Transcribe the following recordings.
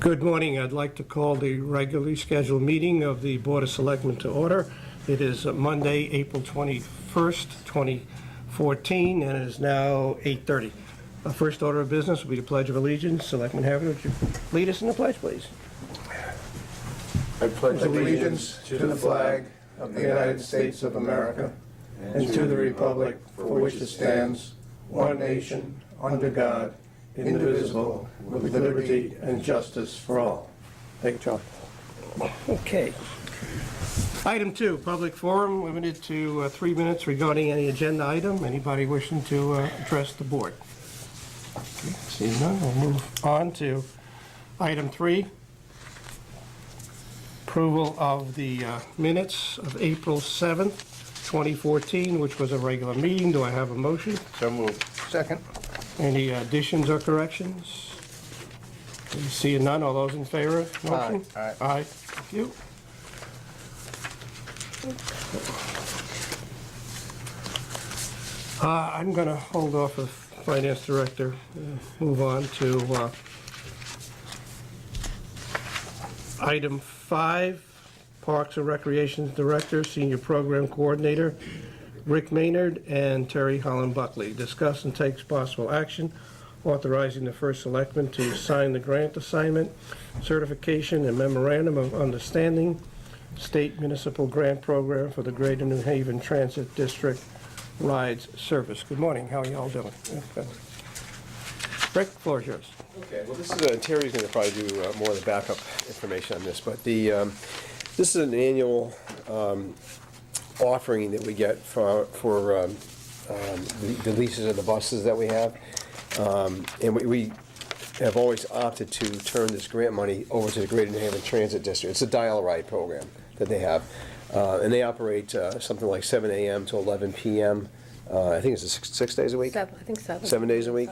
Good morning. I'd like to call the regularly scheduled meeting of the Board of Selectmen to order. It is Monday, April 21st, 2014, and it is now 8:30. Our first order of business will be the Pledge of Allegiance. Selectman Harriman, would you lead us in the pledge, please? I pledge allegiance to the flag of the United States of America and to the republic for which it stands, one nation, under God, indivisible, with liberty and justice for all. Thank you, Charlie. Okay. Item 2, public forum, limited to 3 minutes regarding any agenda item. Anybody wishing to address the board? Okay, seeing none, we'll move on to item 3. Approval of the minutes of April 7th, 2014, which was a regular meeting. Do I have a motion? So moved. Second. Any additions or corrections? Seeing none, all those in favor of the motion? Aye. Aye, thank you. I'm going to hold off of Finance Director, move on to item 5, Parks and Recreation Director, Senior Program Coordinator, Rick Maynard and Terry Holland Buckley. Discuss and take possible action authorizing the first selectman to sign the grant assignment, certification, and memorandum of understanding, state municipal grant program for the Greater New Haven Transit District Rides Service. Good morning. How are you all doing? Rick, floor is yours. Okay, well, this is Terry's going to probably do more of the backup information on this, but this is an annual offering that we get for the leases of the buses that we have, and we have always opted to turn this grant money over to the Greater New Haven Transit District. It's a dial-a-ride program that they have, and they operate something like 7 a.m. to 11 p.m. I think it's 6 days a week. I think 7. 7 days a week.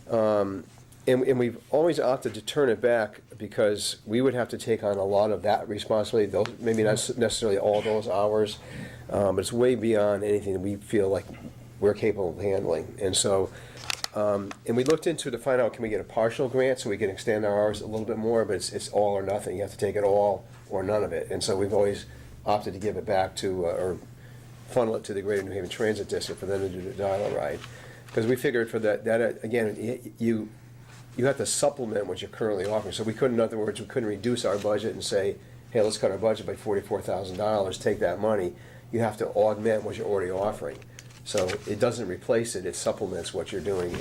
Sunday. And we've always opted to turn it back because we would have to take on a lot of that responsibility, those, maybe not necessarily all those hours, but it's way beyond anything that we feel like we're capable of handling. And so, and we looked into to find out, can we get a partial grant so we can extend our hours a little bit more, but it's all or nothing. You have to take it all or none of it. And so we've always opted to give it back to, or funnel it to the Greater New Haven Transit District for them to do the dial-a-ride. Because we figured for that again, you have to supplement what you're currently offering. So we couldn't, in other words, we couldn't reduce our budget and say, hey, let's cut our budget by $44,000, take that money. You have to augment what you're already offering. So it doesn't replace it, it supplements what you're doing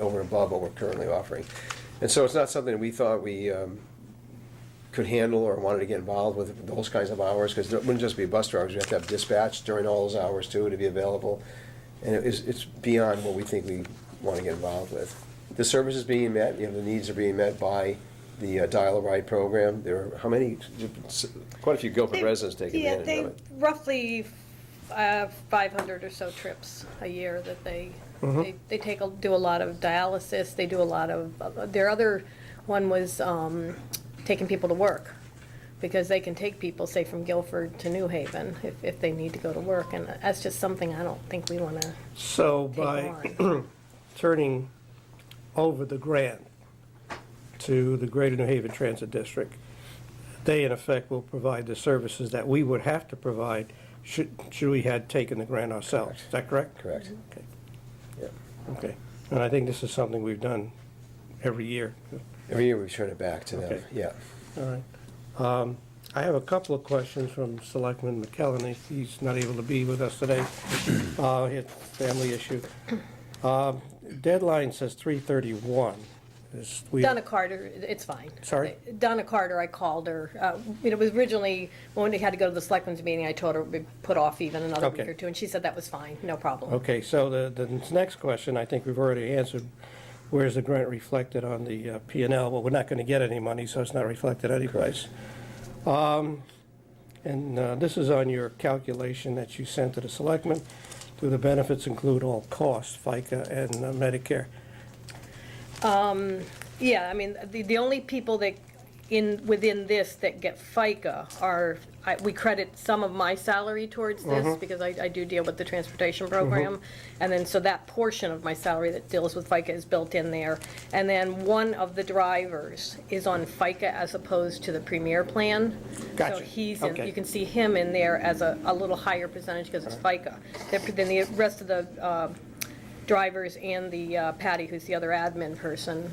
over and above what we're currently offering. And so it's not something that we thought we could handle or wanted to get involved with those kinds of hours, because it wouldn't just be bus drivers, we have to have dispatch during all those hours too to be available. And it's beyond what we think we want to get involved with. The service is being met, the needs are being met by the dial-a-ride program. There are, how many, quite a few Guilford residents take advantage of it. Roughly 500 or so trips a year that they do a lot of dialysis. They do a lot of, their other one was taking people to work, because they can take people, say, from Guilford to New Haven if they need to go to work, and that's just something I don't think we want to So take by on. turning over the grant to the Greater New Haven Transit District, they in effect will provide the services that we would have to provide should we had taken the grant ourselves. Is that correct? Correct. Okay. Yeah. Okay. And I think this is something we've done every year. Every year we turn it back to them, Okay. yeah. All right. I have a couple of questions from Selectman McKellen. He's not able to be with us today. He had a family issue. Deadline says 3/31. Donna Carter, it's fine. Sorry? Donna Carter, I called her. It was originally, when we had to go to the selectmen's meeting, I told her it would be put off even another week Okay. or two, and she said that was fine, no problem. Okay, so the next question, I think we've already answered. Where's the grant reflected on the P&L? Well, we're not going to get any money, so it's not reflected anyplace. And this is on your calculation that you sent to the selectmen. Do the benefits include all costs, FICA and Medicare? Yeah, I mean, the only people that within this that get FICA are, we credit some of my salary towards this because I do deal with the transportation program. And then, so that portion of my salary that deals with FICA is built in there. And then one of the drivers is on FICA as opposed to the Premier plan. Gotcha. So he's in, Okay. you can see him in there as a little higher percentage because it's FICA. Then the rest of the drivers and the Patty, who's the other admin person,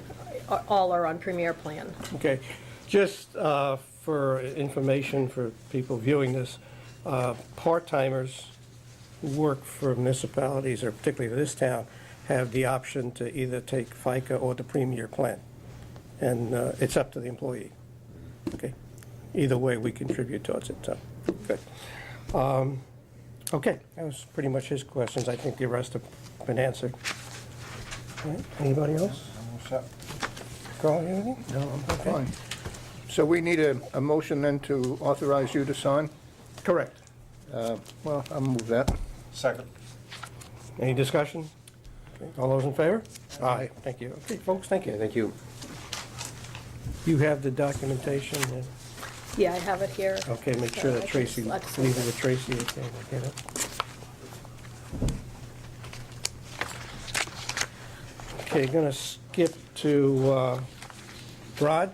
all are on Premier plan. Okay, just for information for people viewing this, part-timers who work for municipalities, or particularly this town, have the option to either take FICA or the Premier plan. And it's up to the employee. Okay, either way, we contribute towards it, so, good. Okay, that was pretty much his questions. I think the rest have been answered. All right, anybody else? Carl, anything? No, I'm fine. So we need a motion then to authorize you to sign? Correct. Well, I'll move that. Second. Any discussion? Okay, all those in favor? Aye. Thank you. Okay, folks, thank Okay, you. thank you. You have the documentation, and- Yeah, I have it here. okay, make sure that Tracy, I just- leave it with Tracy, okay, we'll get it. Okay, gonna skip to Rod.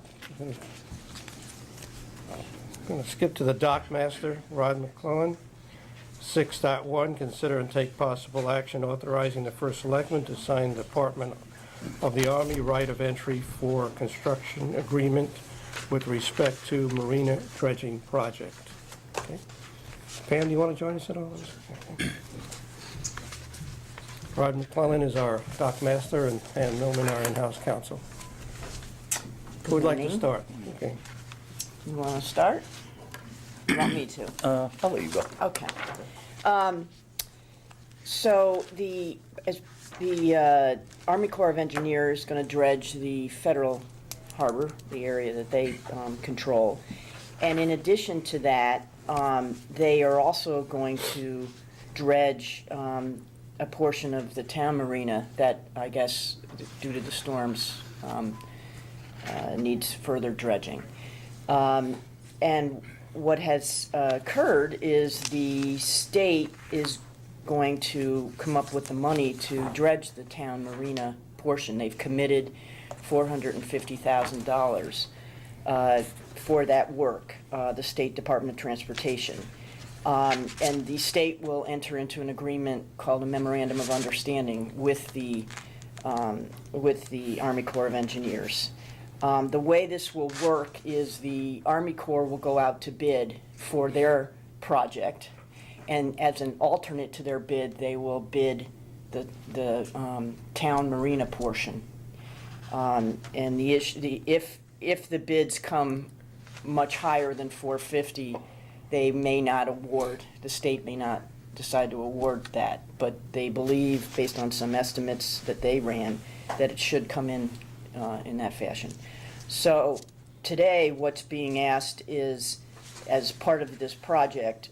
Gonna skip to the dock master, Rod McClellan. 6.1, consider and take possible action authorizing the first selectman to sign the Department of the Army right of entry for construction agreement with respect to marina dredging project. Okay. Pam, do you want to join us at all? Okay. Rod McClellan is our dock master, and Pam Millman, our in-house counsel. Who would like to morning. start? Okay. You want to start? You want me to? I'll let you go. Okay. So the Army Corps of Engineers is going to dredge the federal harbor, the area that they control. And in addition to that, they are also going to dredge a portion of the town marina that, I guess, due to the storms, needs further dredging. And what has occurred is the state is going to come up with the money to dredge the town marina portion. They've committed $450,000 for that work, the State Department of Transportation. And the state will enter into an agreement called a Memorandum of Understanding with the Army Corps of Engineers. The way this will work is the Army Corps will go out to bid for their project, and as an alternate to their bid, they will bid the town marina portion. And the issue, if the bids come much higher than 450, they may not award. The state may not decide to award that, but they believe, based on some estimates that they ran, that it should come in that fashion. So today, what's being asked is, as part of this project,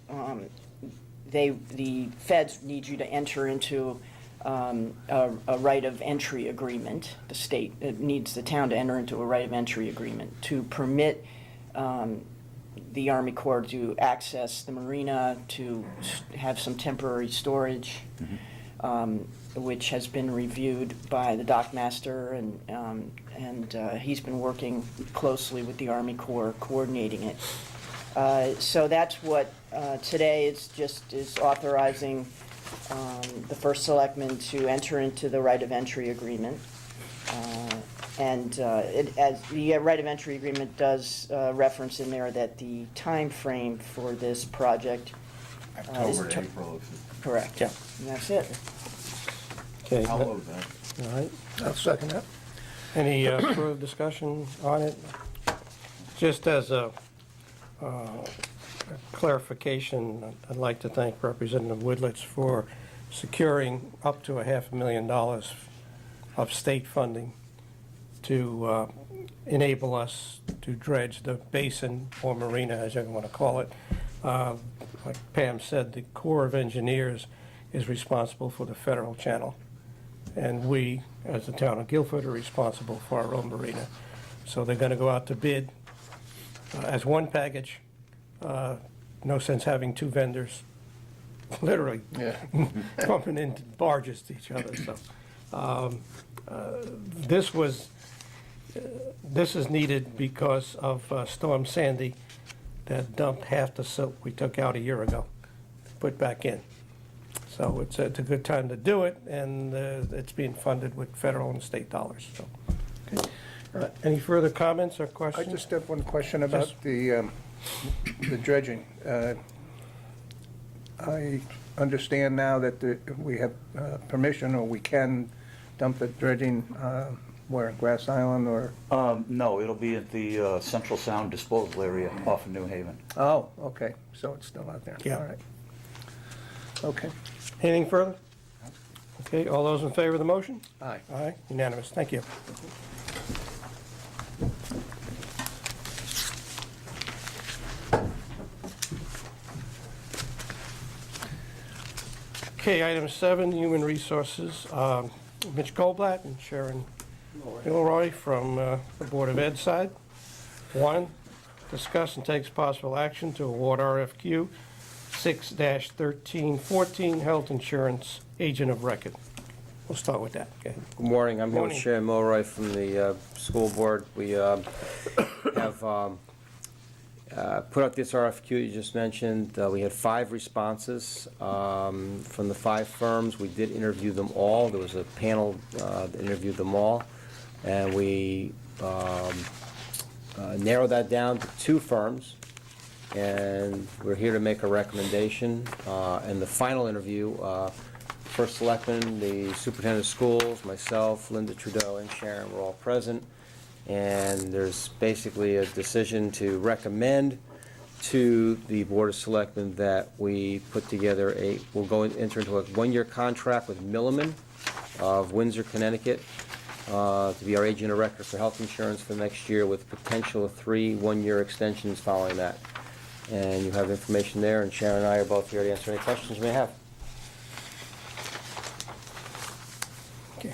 the feds need you to enter into a right of entry agreement. The state needs the town to enter into a right of entry agreement to permit the Army Corps to access the marina, to have some temporary storage, which has been reviewed by the dock master, and he's been working closely with the Army Corps, coordinating it. So that's what today is authorizing the first selectman to enter into the right of entry agreement. As the right of entry agreement does reference in there that the time frame for this project is October to April. correct. Yeah. And that's it. Okay, I'll all move that. right. I'll second that. Any further discussion on it? Just as a clarification, I'd like to thank Representative Woodlitz for securing up to $500,000 of state funding to enable us to dredge the basin or marina, as you want to call it. Like Pam said, the Corps of Engineers is responsible for the federal channel, and we, as the town of Guilford, are responsible for our own marina. So they're going to go out to bid as one package. No sense having two vendors, literally bumping into barges to each other, so. This is needed because of Storm Sandy that dumped half the silt we took out a year ago, put back in. So it's a good time to do it, and it's being funded with federal and state dollars, so. Okay. Any further comments or I questions? just have one question about the dredging. I understand now that we have permission, or we can dump the dredging where, Grass Island or? No, it'll be at the Central Sound Disposal Area off of New Haven. Oh, okay, so it's still out there. Yeah. All right. Okay. Anything further? Okay, all those in favor of the motion? Aye. Aye, unanimous, thank you. Okay, item 7, Human Resources. Mitch Goldblatt and Sharon Milroy from the Board of Ed side. 1, discuss and take possible action to award RFQ 6-1314, Health Insurance Agent of Record. We'll start with that. Go ahead. Good morning, I'm here with Morning. Sharon Milroy from the school board. We have put out this RFQ you just mentioned. We had 5 responses from the 5 firms. We did interview them all. There was a panel that interviewed them all. And we narrowed that down to 2 firms. And we're here to make a recommendation. In the final interview, first selectman, the superintendent of schools, myself, Linda Trudeau, and Sharon were all present. And there's basically a decision to recommend to the Board of Selectmen that we put together we'll enter into a 1-year contract with Milliman of Windsor, Connecticut, to be our agent of record for health insurance for next year, with potential of 3 1-year extensions following that. And you have information there, and Sharon and I are both here to answer any questions you may have. Okay.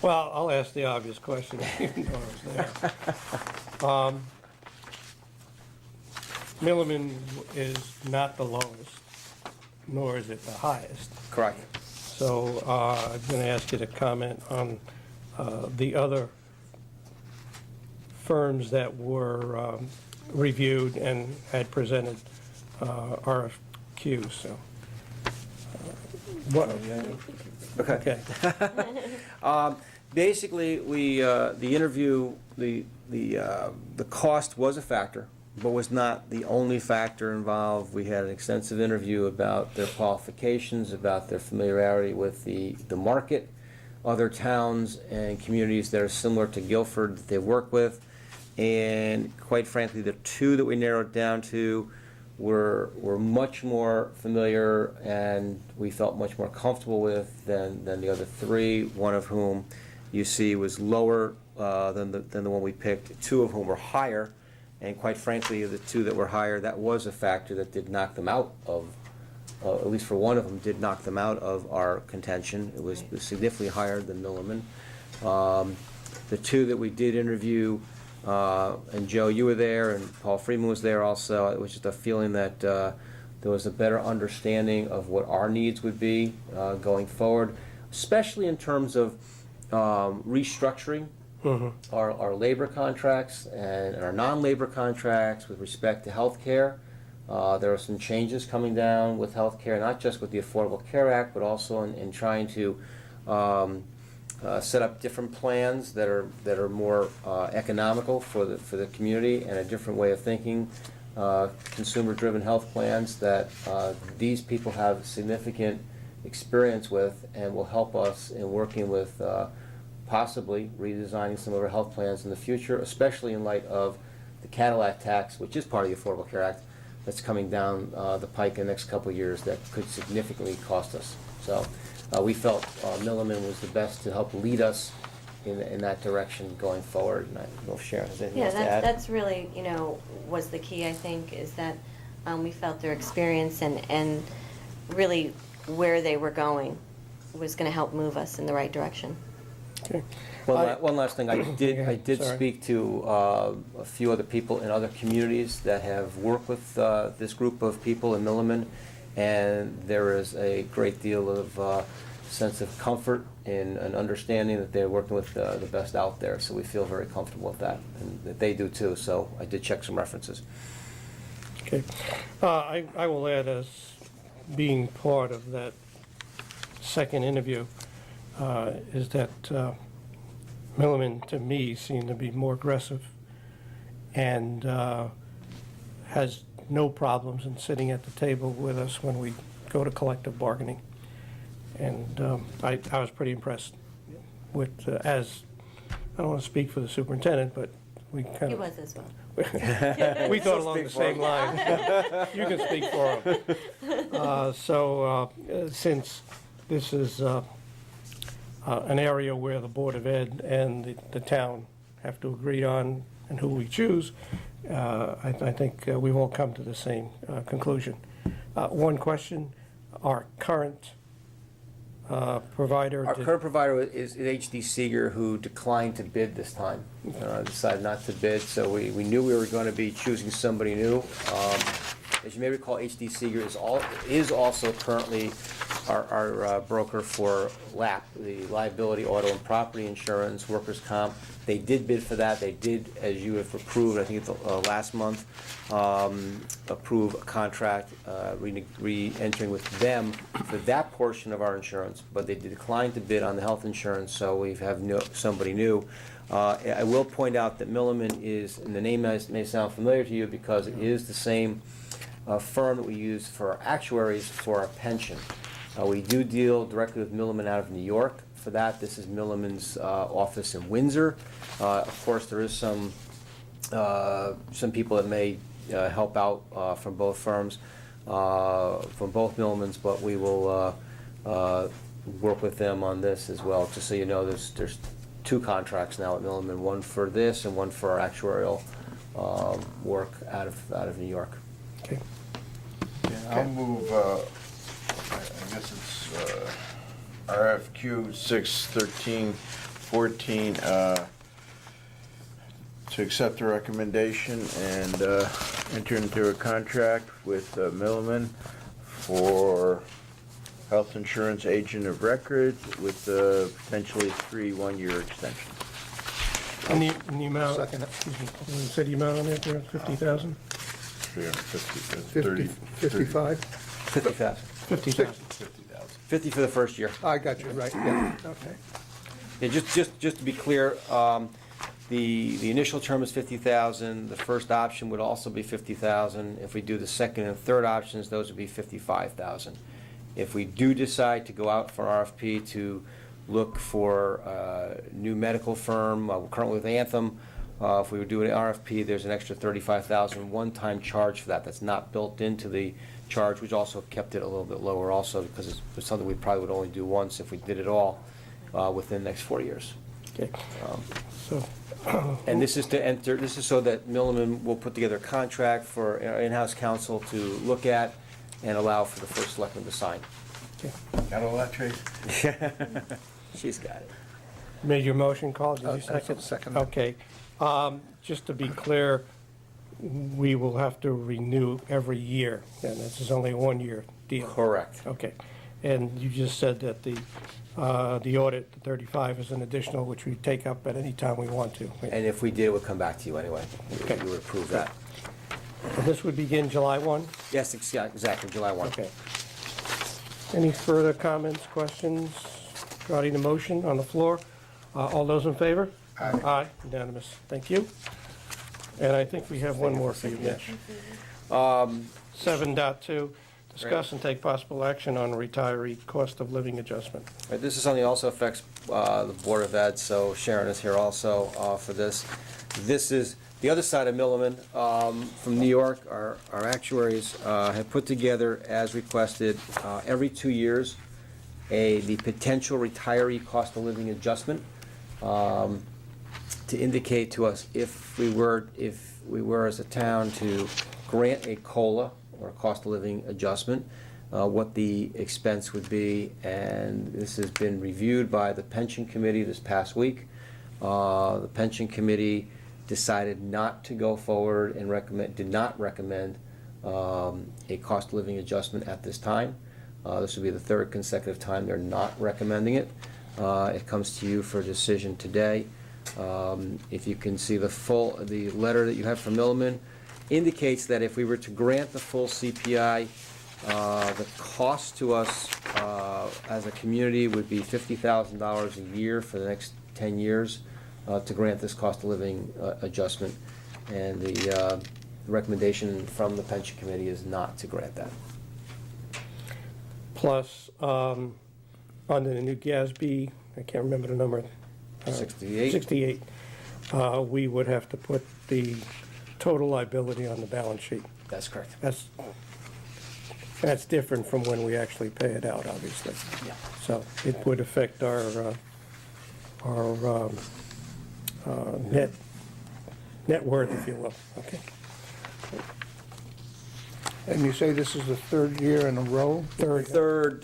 Well, I'll ask the obvious question, even though I was there. Milliman is not the lowest, nor is it the highest. Correct. So I'm going to ask you to comment on the other firms that were reviewed and had presented RFQs, so. What? Okay. Basically, the interview, the cost was a factor, but was not the only factor involved. We had an extensive interview about their qualifications, about their familiarity with the market, other towns and communities that are similar to Guilford that they've worked with. And quite frankly, the 2 that we narrowed down to were much more familiar and we felt much more comfortable with than the other 3, one of whom you see was lower than the one we picked, 2 of whom were higher. And quite frankly, the 2 that were higher, that was a factor that did knock them out of, at least for one of them, did knock them out of our contention. It was significantly higher than Milliman. The 2 that we did interview, and Joe, you were there, and Paul Freeman was there also. It was just a feeling that there was a better understanding of what our needs would be going forward, especially in terms of restructuring our labor contracts and our non-labor contracts with respect to health care. There are some changes coming down with health care, not just with the Affordable Care Act, but also in trying to set up different plans that are more economical for the community, and a different way of thinking, consumer-driven health plans that these people have significant experience with, and will help us in working with possibly redesigning some of our health plans in the future, especially in light of the Cadillac tax, which is part of the Affordable Care Act, that's coming down the pike in the next couple of years that could significantly cost us. So we felt Milliman was the best to help lead us in that direction going forward. And I don't know if Sharon has anything Yeah, else to add. that's really, was the key, I think, is that we felt their experience and really where they were going was going to help move us in the right direction. Okay. One last thing, I did Sorry. speak to a few other people in other communities that have worked with this group of people in Milliman, and there is a great deal of sense of comfort in an understanding that they're working with the best out there, so we feel very comfortable with that, and that they do too, so I did check some references. Okay. I will add, as being part of that second interview, is that Milliman, to me, seemed to be more aggressive and has no problems in sitting at the table with us when we go to collective bargaining. And I was pretty impressed with, as, I don't want to speak for the superintendent, but we kind of... He was as well. We thought along the same line. You can speak for him. Since this is an area where the Board of Ed and the town have to agree on and who we choose, I think we've all come to the same conclusion. One question, our current provider... Our current provider is H.D. Seeger, who declined to bid this time, decided not to bid, so we knew we were going to be choosing somebody new. As you may recall, H.D. Seeger is also currently our broker for LAP, the liability, auto, and property insurance, workers' comp. They did bid for that. They did, as you have approved, I think it's last month, approve a contract re-entering with them for that portion of our insurance, but they did decline to bid on the health insurance, so we have somebody new. I will point out that Milliman is, and the name may sound familiar to you because it is the same firm that we use for our actuaries for our pension. We do deal directly with Milliman out of New York for that. This is Milliman's office in Windsor. Of course, there is some people that may help out from both firms, from both Millamans, but we will work with them on this as well. Just so you know, there's two contracts now at Milliman, one for this and one for our actuarial work out of New York. Okay. I'll move, I guess it's RFQ 61314, to accept the recommendation and enter into a contract with Milliman for health insurance agent of record with potentially 3 1-year extensions. And the amount... Second. Excuse me. You said the amount on it there, 50,000? 350, 55? 50,000. 50,000. 50 for the first year. I got you, right, yeah, okay. Yeah, just to be clear, the initial term is 50,000. The first option would also be 50,000. If we do the second and third options, those would be 55,000. If we do decide to go out for RFP to look for a new medical firm, we're currently with Anthem. If we would do an RFP, there's an extra 35,000 one-time charge for that. That's not built into the charge, which also kept it a little bit lower also because it's something we probably would only do once if we did it all within the next 4 years. Okay. So, And this is so that Milliman will put together a contract for our in-house counsel to look at and allow for the first selectman to sign. Got all that, Tracy? She's got it. made your motion, Carl, did you second? Second. Okay. Just to be clear, we will have to renew every year, and this is only a one-year deal. Correct. Okay. And you just said that the audit, the 35, is an additional, which we take up at any time we want to. And if we did, we'll come back to you anyway. Okay. You would approve that. And this would begin July 1? Yes, exactly, July 1. Okay. Any further comments, questions regarding the motion on the floor? All those in favor? Aye. Aye, unanimous. Thank you. And I think we have one more for you, Mitch. 7.2, discuss and take possible action on retiree cost of living adjustment. Right, this is something that also affects the Board of Ed, so Sharon is here also for this. This is the other side of Milliman from New York. Our actuaries have put together, as requested, every 2 years, the potential retiree cost of living adjustment to indicate to us if we were as a town to grant a COLA, or cost of living adjustment, what the expense would be, and this has been reviewed by the pension committee this past week. The pension committee decided not to go forward and did not recommend a cost of living adjustment at this time. This will be the third consecutive time they're not recommending it. It comes to you for a decision today. If you can see the letter that you have from Milliman indicates that if we were to grant the full CPI, the cost to us as a community would be $50,000 a year for the next 10 years to grant this cost of living adjustment. And the recommendation from the pension committee is not to grant that. Plus, under the new GASB, I can't remember the number. 68? 68. We would have to put the total liability on the balance sheet. That's correct. That's different from when we actually pay it out, obviously. Yeah. So it would affect our net worth, if you will. Okay. And you say this is the third year in a row? Third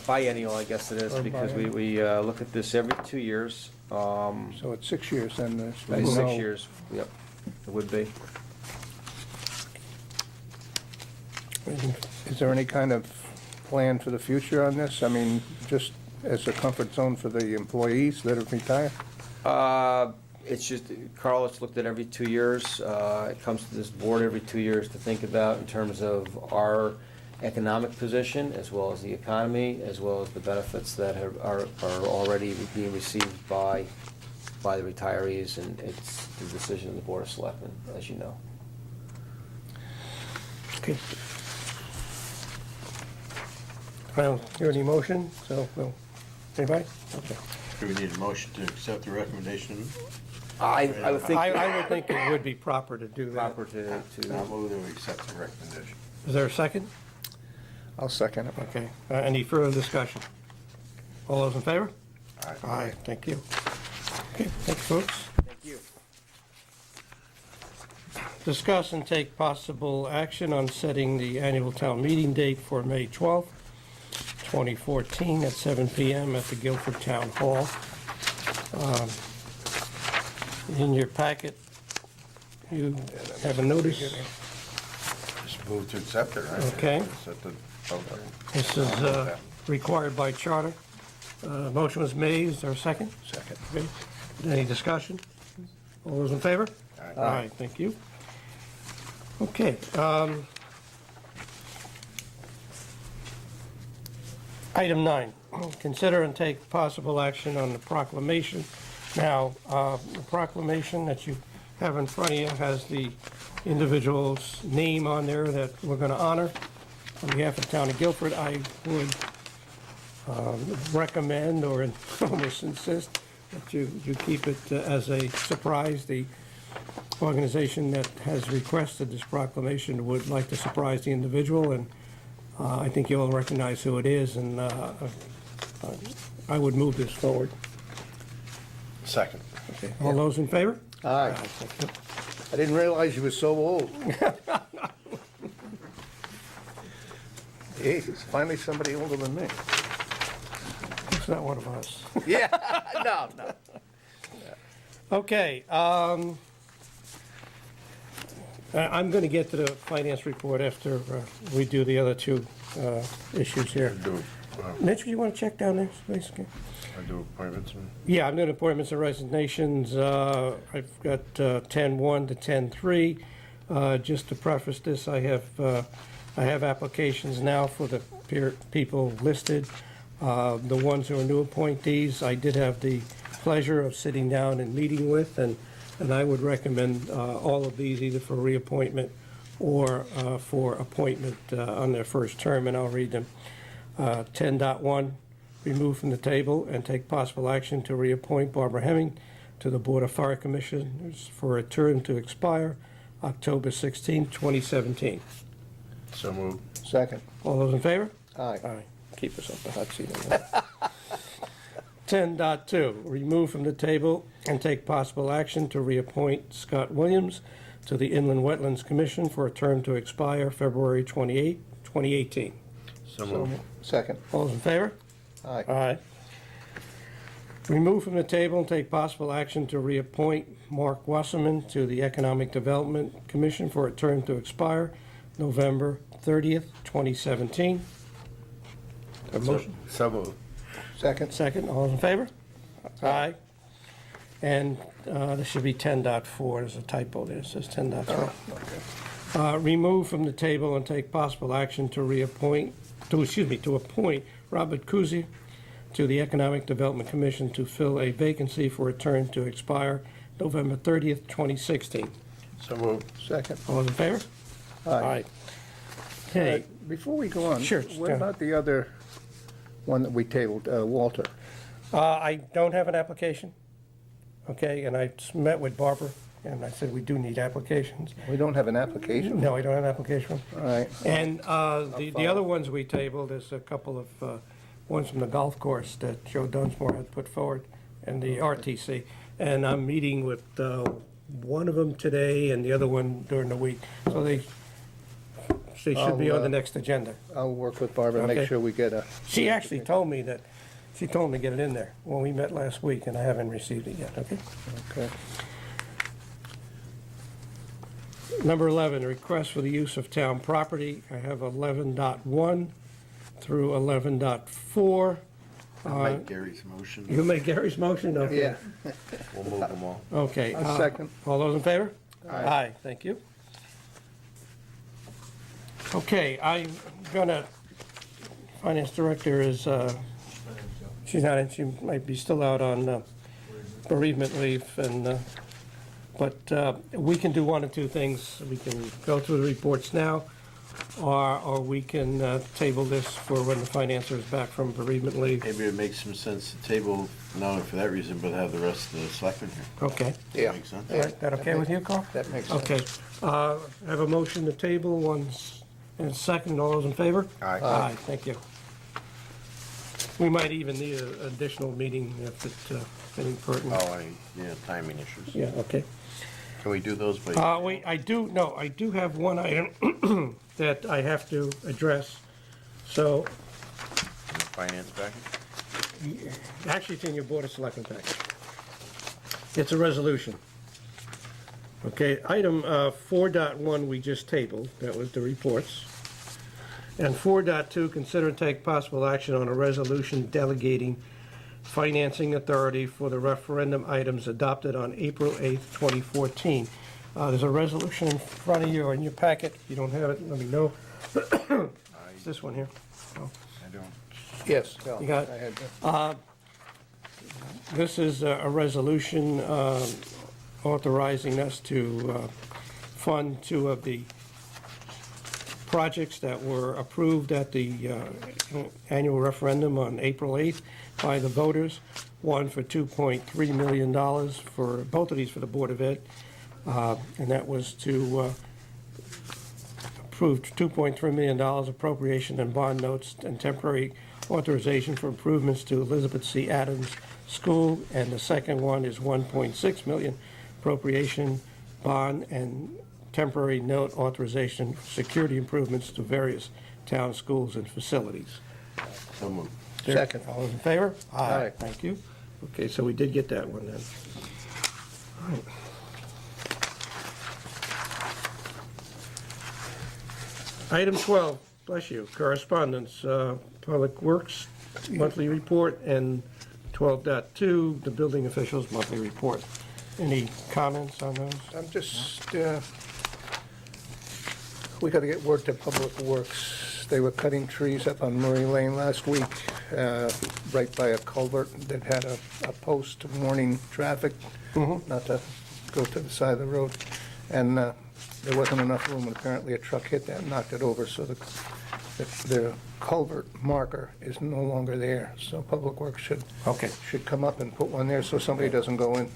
biennial, I guess it is, Or because we look at this every 2 years. So it's 6 years then? Maybe 6 years, yep, it would be. Is there any kind of plan for the future on this? I mean, just as a comfort zone for the employees that have retired? It's just, Carl, it's looked at every 2 years. It comes to this board every 2 years to think about in terms of our economic position, as well as the economy, as well as the benefits that are already being received by the retirees, and it's the decision of the Board of Selectmen, as you know. Okay. I don't hear any motion, so, no. Anybody? Okay. Do we need a motion to accept the recommendation? I would think I would think it would be proper to do that. proper to I'll move that we accept the recommendation. Is there a second? I'll second it. Okay. Any further discussion? All those in favor? Aye. Aye, thank you. Okay, thanks, folks. Thank you. Discuss and take possible action on setting the annual town meeting date for May 12th, 2014, at 7 p.m. at the Guilford Town Hall. In your packet, you have a notice. Just move to accept it, right? Okay. Set the public hearing. This is required by charter. Motion was made. Is there a second? Second. Okay. Any discussion? All those in favor? Aye. Aye, thank you. Okay. Item 9, consider and take possible action on the proclamation. Now, the proclamation that you have in front of you has the individual's name on there that we're going to honor. On behalf of the town of Guilford, I would recommend or almost insist that you keep it as a surprise. The organization that has requested this proclamation would like to surprise the individual, and I think you all recognize who it is, and I would move this forward. Second. Okay. All those in favor? Aye. Thank you. I didn't realize you were so old. Hey, it's finally somebody older than me. It's not one of us. Yeah, no. Okay, I'm going to get to the finance report after we do the other two issues here. Mitch, do you want to check down there, please? Okay. I do appointments and... Yeah, I'm doing appointments and resignations. I've got 10-1 to 10-3. Just to preface this, I have applications now for the people listed. The ones who are new appointees, I did have the pleasure of sitting down and meeting with, and I would recommend all of these either for reappointment or for appointment on their first term, and I'll read them. 10.1, remove from the table and take possible action to reappoint Barbara Hemming to the Board of Fire Commissioners for a term to expire October 16, 2017. So moved. Second. All those in favor? Aye. Aye. Keep us off the hot seat on that. 10.2, remove from the table and take possible action to reappoint Scott Williams to the Inland Wetlands Commission for a term to expire February 28, 2018. So moved. Second. All those in favor? Aye. Aye. Remove from the table and take possible action to reappoint Mark Wasserman to the Economic Development Commission for a term to expire November 30th, 2017. A motion? So moved. Second. Second, all those in favor? Aye. And this should be 10.4, there's a typo there, it says 10.3. Remove from the table and take possible action to to appoint Robert Kuzi to the Economic Development Commission to fill a vacancy for a term to expire November 30th, 2016. So moved. Second. All those in favor? Aye. Okay, Before we go on. Sure, What yeah. about the other one that we tabled, Walter? I don't have an application, okay, and I just met with Barbara, and I said we do need applications. We don't have an application? No, I don't have an application. All right. And the other ones we tabled, there's a couple of ones from the golf course that Joe Dunsmore had put forward, and the RTC. And I'm meeting with one of them today and the other one during the week. So they should be on the next agenda. I'll work with Barbara and Okay. make sure we get a, She actually told me that, she told me to get it in there when we met last week, and I haven't received it yet, okay? okay. Number 11, request for the use of town property. I have 11.1 through 11.4. I'll make Gary's motion. You make Gary's motion? Okay. Yeah. We'll move them all. Okay. I'll second. All those in favor? Aye. Thank you. Okay, I'm gonna, Finance Director is, she's not in, she might be still out on bereavement leave, and, but we can do one or two things. We can go through the reports now, or we can table this for when the financier is back from bereavement leave. Maybe it makes some sense to table, not only for that reason, but have the rest of the selectmen here. Okay. Yeah. Makes sense? All right, that okay with you, Carl? That makes sense. Okay. I have a motion to table, and a second. All those in favor? Aye. Aye, thank you. We might even need an additional meeting if it's any pertinent. Yeah, timing issues. Yeah, okay. Can we do those by? Wait, I do have one item that I have to address. So, Finance package? actually, it's in your Board of Selectmen package. It's a resolution. Okay, item 4.1 we just tabled, that was the reports. And 4.2, consider and take possible action on a resolution delegating financing authority for the referendum items adopted on April 8th, 2014. There's a resolution in front of you or in your packet. If you don't have it, let me know. It's this one here. Oh. I don't. Yes. Bill, You got it? I had that. This is a resolution authorizing us to fund two of the projects that were approved at the annual referendum on April 8th by the voters. One for $2.3 million for, both of these for the Board of Ed. And that was to approve $2.3 million appropriation and bond notes and temporary authorization for improvements to Elizabeth C. Adams School. And the second one is $1.6 million appropriation, bond, and temporary note authorization for security improvements to various town schools and facilities. So moved. Second. All those in favor? Aye. Thank you. Okay, so we did get that one then. All right. Item 12, bless you, correspondence, Public Works monthly report, and 12.2, the building officials monthly report. Any comments on those? I'm just, we got to get word to Public Works. They were cutting trees up on Murray Lane last week, right by a culvert that had a post warning traffic, not to go to the side of the road. And there wasn't enough room, and apparently a truck hit that and knocked it over, so the culvert marker is no longer there. So Public Works should come up and put one there so somebody doesn't go in.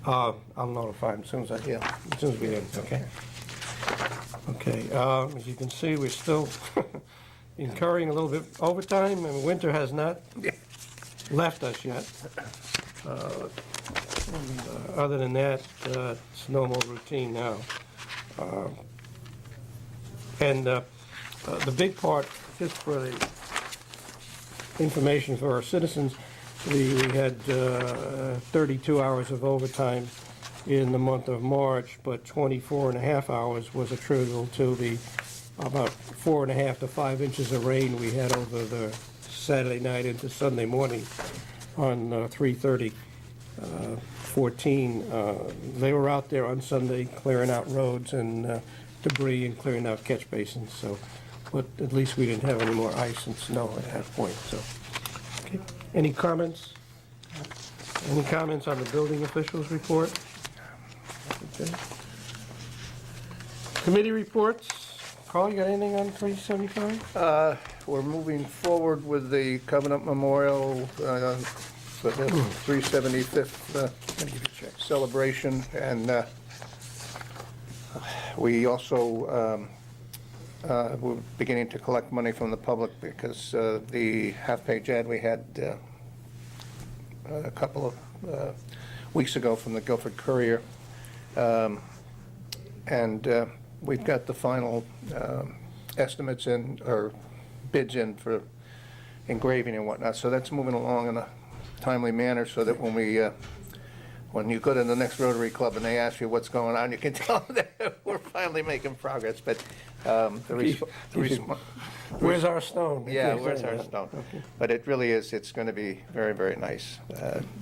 I'll notify them as soon as I, Yeah. as soon as we get it, okay? Okay, as you can see, we're still incurring a little bit overtime, and winter has not left us yet. Other than that, it's normal routine now. And the big part just for the information for our citizens, we had 32 hours of overtime in the month of March, but 24 and a half hours was attributable to the about 4.5 to 5 inches of rain we had over the Saturday night into Sunday morning on 3/30/14. They were out there on Sunday clearing out roads and debris and clearing out catch basins, so, but at least we didn't have any more ice and snow at that point, so. Okay. Any comments? Any comments on the building officials' report? Okay. Committee reports. Carl, you got anything on 375? We're moving forward with the Covenant Memorial for the 375th celebration, and we also we're beginning to collect money from the public because the half-page ad we had a couple of weeks ago from the Guilford Courier, and we've got the final estimates in, or bids in for engraving and whatnot, so that's moving along in a timely manner so that when we when you go to the next Rotary Club and they ask you what's going on, you can tell them that we're finally making progress. But Where's our stone? yeah, where's our stone? Okay. But it really is, it's going to be very, very nice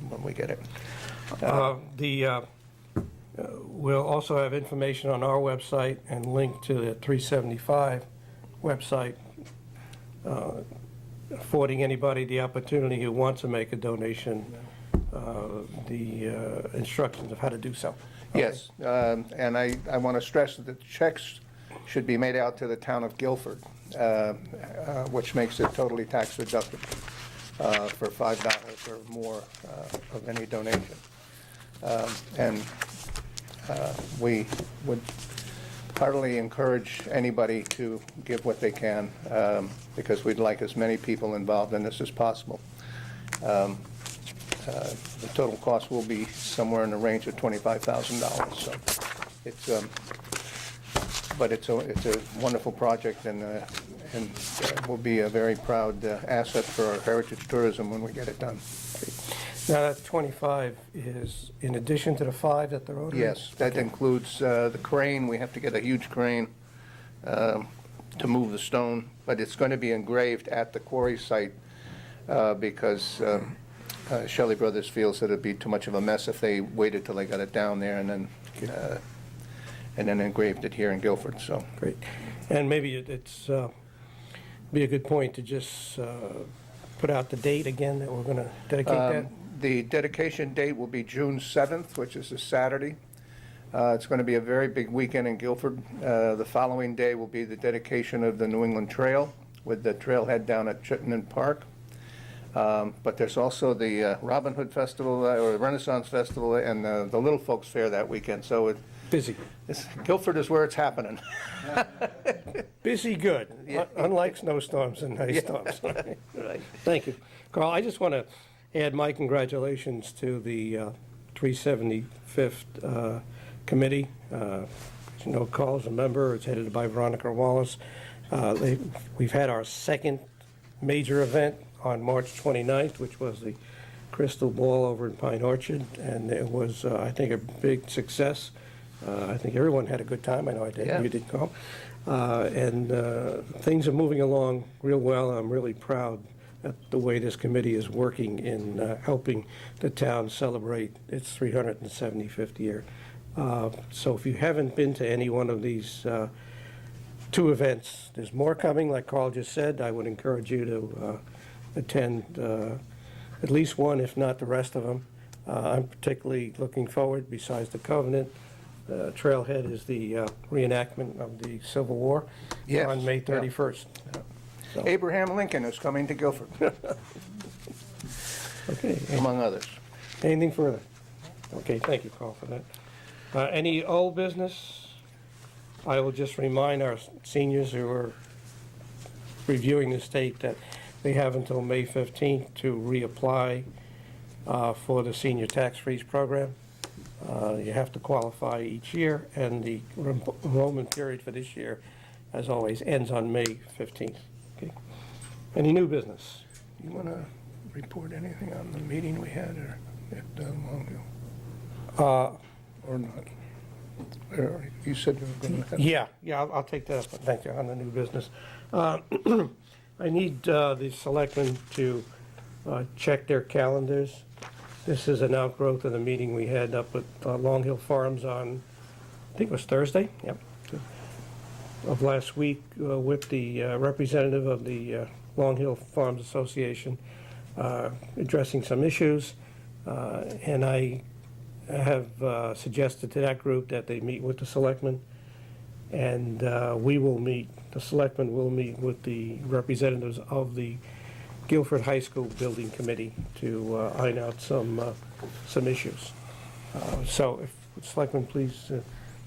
when we get it. We'll also have information on our website and link to the 375 website, affording anybody the opportunity who wants to make a donation, the instructions of how to do so. Okay. Yes, and I want to stress that the checks should be made out to the town of Guilford, which makes it totally tax deductible for $5 or more of any donation. And we would heartily encourage anybody to give what they can, because we'd like as many people involved in this as possible. The total cost will be somewhere in the range of $25,000. So it's, but it's a wonderful project, and will be a very proud asset for our heritage tourism when we get it done. Now, that 25 is in addition to the 5 that the Rotary? Yes, that includes the crane. We have to get a huge crane to move the stone, but it's going to be engraved at the quarry site because Shelley Brothers feels that it'd be too much of a mess if they waited till they got it down there and then engraved it here in Guilford. So Great. And maybe it's be a good point to just put out the date again that we're going to dedicate that. the dedication date will be June 7th, which is a Saturday. It's going to be a very big weekend in Guilford. The following day will be the dedication of the New England Trail with the trailhead down at Chittenden Park. But there's also the Robin Hood Festival, or Renaissance Festival, and the Little Folks Fair that weekend. So Busy. Guilford is where it's happening. Busy good, unlike snowstorms and ice storms. Right. Thank you. Carl, I just want to add my congratulations to the 375th committee. As you know, Carl's a member. It's headed by Veronica Wallace. We've had our second major event on March 29th, which was the Crystal Ball over in Pine Orchard, and it was, I think, a big success. I think everyone had a good time. I know I did. Yeah. You did, Carl. And things are moving along real well. I'm really proud at the way this committee is working in helping the town celebrate its 375th year. So if you haven't been to any one of these two events, there's more coming, like Carl just said. I would encourage you to attend at least one, if not the rest of them. I'm particularly looking forward, besides the Covenant, Trailhead is the reenactment of the Civil War Yes, on May yeah. 31st. So, Abraham Lincoln is coming to Guilford, okay. among others. Anything further? Okay, thank you, Carl, for that. Any old business? I will just remind our seniors who are reviewing the state that they have until May 15th to reapply for the senior tax freeze program. You have to qualify each year, and the enrollment period for this year, as always, ends on May 15th. Okay. Any new business? You want to report anything on the meeting we had or at Long Hill, or not? Or you said you were going to have... Yeah, I'll take that up, thank you, on the new business. I need the selectmen to check their calendars. This is an outgrowth of the meeting we had up at Long Hill Farms on, I think it was Thursday, yep, of last week with the representative of the Long Hill Farms Association, addressing some issues. And I have suggested to that group that they meet with the selectmen, and we will meet, the selectmen will meet with the representatives of the Guilford High School Building Committee to iron out some issues. So if the selectmen please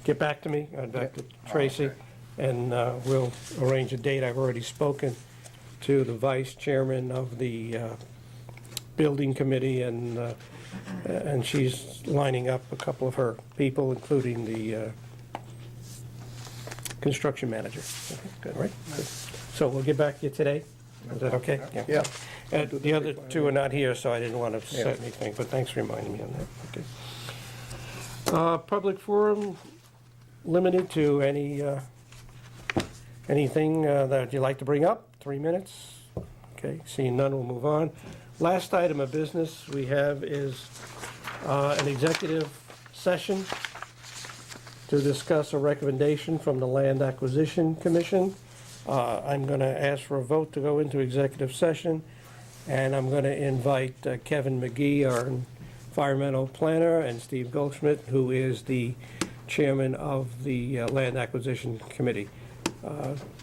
get back to me, back to Tracy, and we'll arrange a date. I've already spoken to the vice chairman of the building committee, and she's lining up a couple of her people, including the construction manager. Okay, good, right? Good. So we'll get back to you today. Is that okay? Yeah. And the other two are not here, so I didn't want to set anything, but thanks for reminding me on that. Okay. Public forum, limited to anything that you'd like to bring up, 3 minutes. Okay, seeing none, we'll move on. Last item of business we have is an executive session to discuss a recommendation from the Land Acquisition Commission. I'm going to ask for a vote to go into executive session, and I'm going to invite Kevin McGee, our environmental planner, and Steve Goldschmidt, who is the chairman of the Land Acquisition Committee.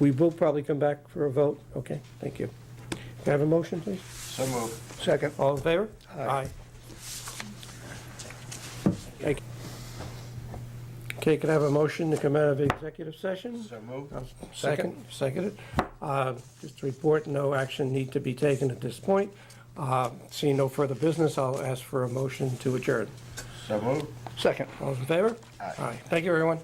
We will probably come back for a vote. Okay, thank you. Can I have a motion, please? So moved. Second. All in favor? Aye. Thank you. Okay, can I have a motion to come out of executive session? So moved. Seconded. Just to report, no action need to be taken at this point. Seeing no further business, I'll ask for a motion to adjourn. So moved. Second. All in favor? Aye. Thank you, everyone.